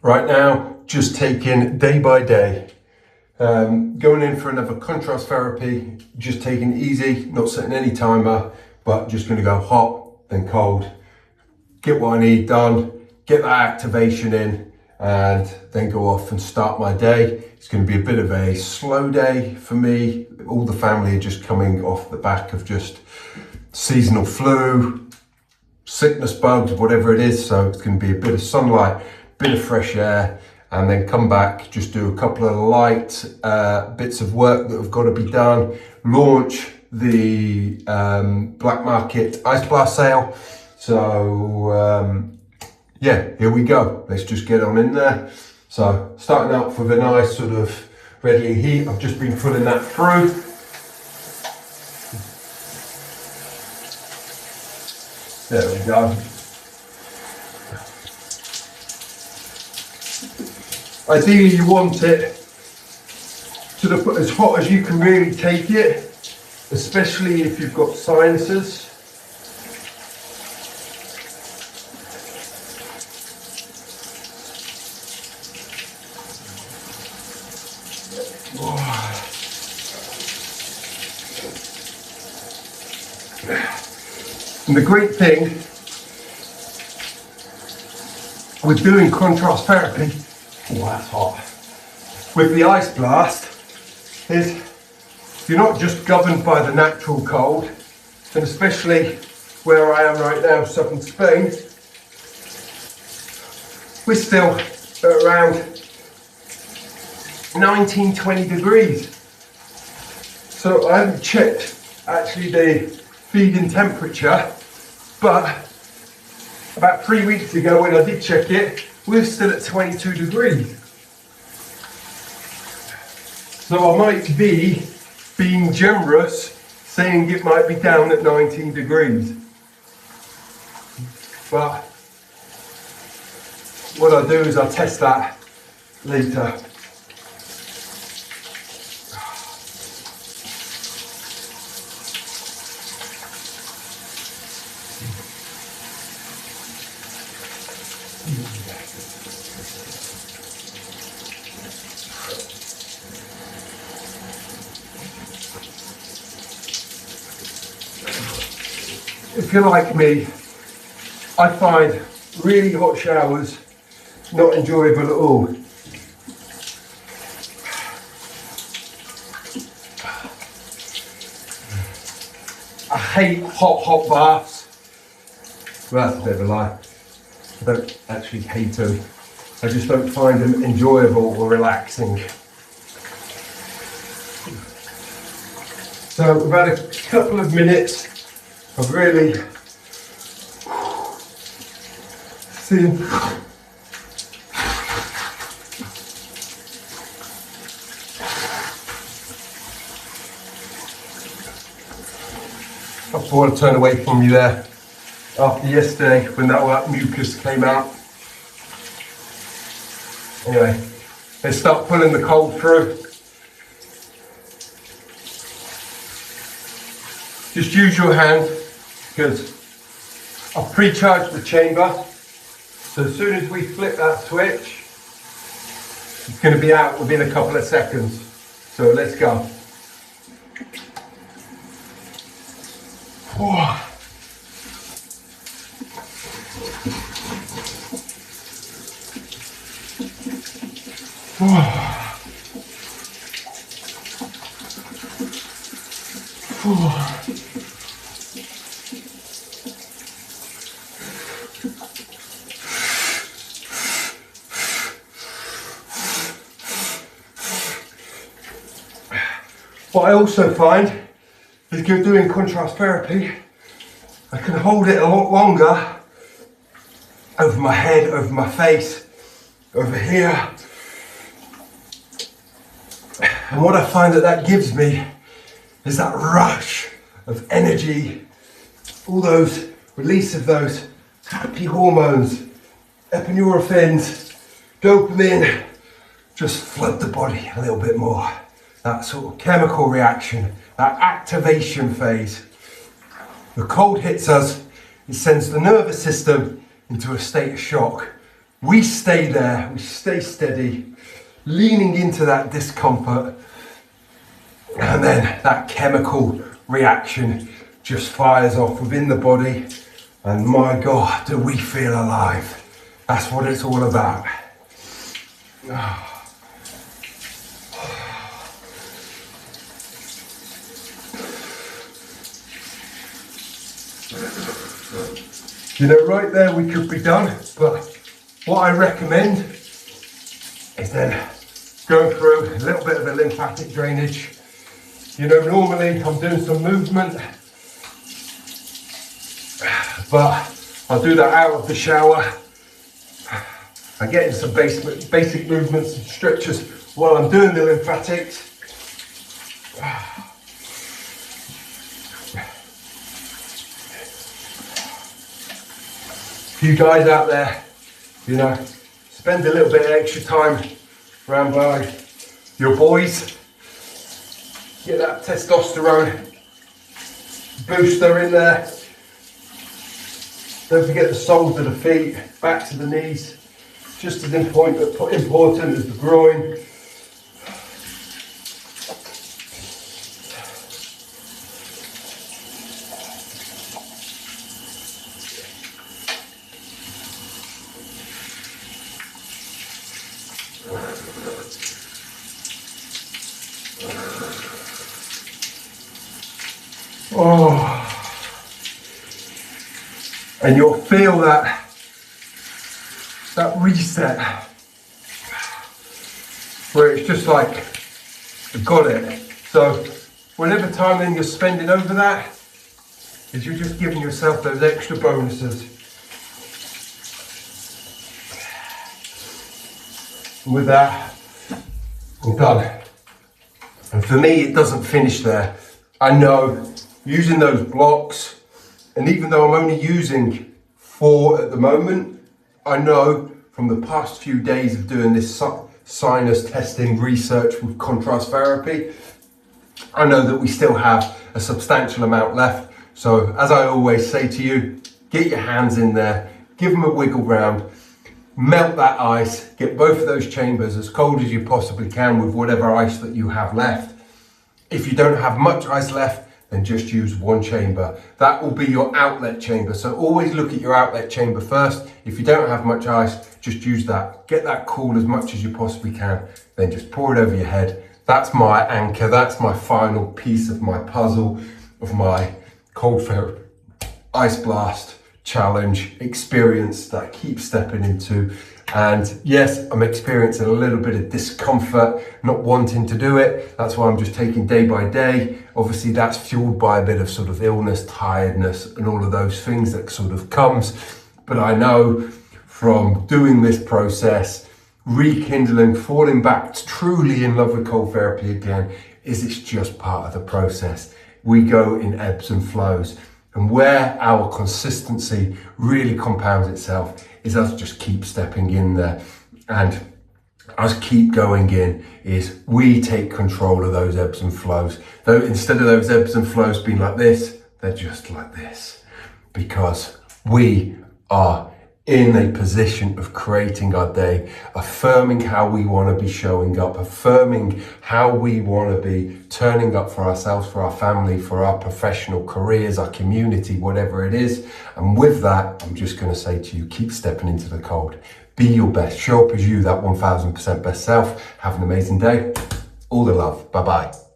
Right now, just taking day by day. Going in for another contrast therapy, just taking it easy, not setting any timer, but just going to go hot then cold, get what I need done, get that activation in, and then go off and start my day. It's going to be a bit of a slow day for me. All the family are just coming off the back of just seasonal flu, sickness bugs, whatever it is. So it's going to be a bit of sunlight, bit of fresh air, and then come back, just do a couple of light bits of work that have got to be done, launch the black market ice blast sale. So yeah, here we go. Let's just get on in there. So starting out with a nice sort of readily heat. I've just been putting that through. There we go. Ideally you want it to put as hot as you can really take it, especially if you've got sinuses. And the great thing with doing contrast therapy, oh that's hot, with the ice blast is you're not just governed by the natural cold, and especially where I am right now, southern Spain, we're still at around 19, 20 degrees. So I haven't checked actually the feeding temperature, but about 3 weeks ago when I did check it, we're still at 22 degrees. So I might be being generous, saying it might be down at 19 degrees. But what I do is I test that later. If you're like me, I find really hot showers not enjoyable at all. I hate hot baths. Well, that's a bit of a lie. I don't actually hate them. I just don't find them enjoyable or relaxing. So we've had a couple of minutes of really seeing I thought I'd turn away from you there after yesterday when that mucus came out. Anyway, let's start pulling the cold through. Just use your hand because I've pre-charged the chamber. So as soon as we flip that switch, it's going to be out within a couple of seconds. So let's go. Whoa. What I also find is good doing contrast therapy, I can hold it a lot longer over my head, over my face, over here. And what I find that gives me is that rush of energy, all those release of those happy hormones, epinephrines, dopamine, just flood the body a little bit more. That sort of chemical reaction, that activation phase. The cold hits us, it sends the nervous system into a state of shock. we stay there, we stay steady, leaning into that discomfort, and then that chemical reaction just fires off within the body, and my God, do we feel alive. That's what it's all about. You know, right there we could be done, but what I recommend is then going through a little bit of a lymphatic drainage. You know, normally I'm doing some movement, but I'll do that out of the shower. I get in some basic movements and stretches while I'm doing the lymphatics. You guys out there, you know, spend a little bit of extra time around by your boys. Get that testosterone booster in there. Don't forget the soles of the feet, back to the knees. Just as important as the groin. Oh. And you'll feel that reset, where it's just like, I've got it. So whatever time then you're spending over that, is you're just giving yourself those extra bonuses. And with that, I'm done. And for me, it doesn't finish there. I know using those blocks, and even though I'm only using 4 at the moment, I know from the past few days of doing this sinus testing research with contrast therapy, I know that we still have a substantial amount left. So as I always say to you, get your hands in there, give them a wiggle round, melt that ice, get both of those chambers as cold as you possibly can with whatever ice that you have left. If you don't have much ice left, then just use 1 chamber. That will be your outlet chamber. So always look at your outlet chamber first. If you don't have much ice, just use that. Get that cool as much as you possibly can. Then just pour it over your head. That's my anchor. That's my final piece of my puzzle of my cold therapy ice blast challenge experience that I keep stepping into. And yes, I'm experiencing a little bit of discomfort, not wanting to do it. That's why I'm just taking day by day. Obviously that's fueled by a bit of sort of illness, tiredness, and all of those things that sort of comes. But I know from doing this process, rekindling, falling back truly in love with cold therapy again, is it's just part of the process. We go in ebbs and flows. And where our consistency really compounds itself is us just keep stepping in there, and us keep going in, is we take control of those ebbs and flows. Though instead of those ebbs and flows being like this, they're just like this, because we are in a position of creating our day, affirming how we want to be showing up, affirming how we want to be turning up for ourselves, for our family, for our professional careers, our community, whatever it is. And with that, I'm just going to say to you, keep stepping into the cold. Be your best. Show up as you, that 1000% best self. Have an amazing day. All the love. Bye-bye.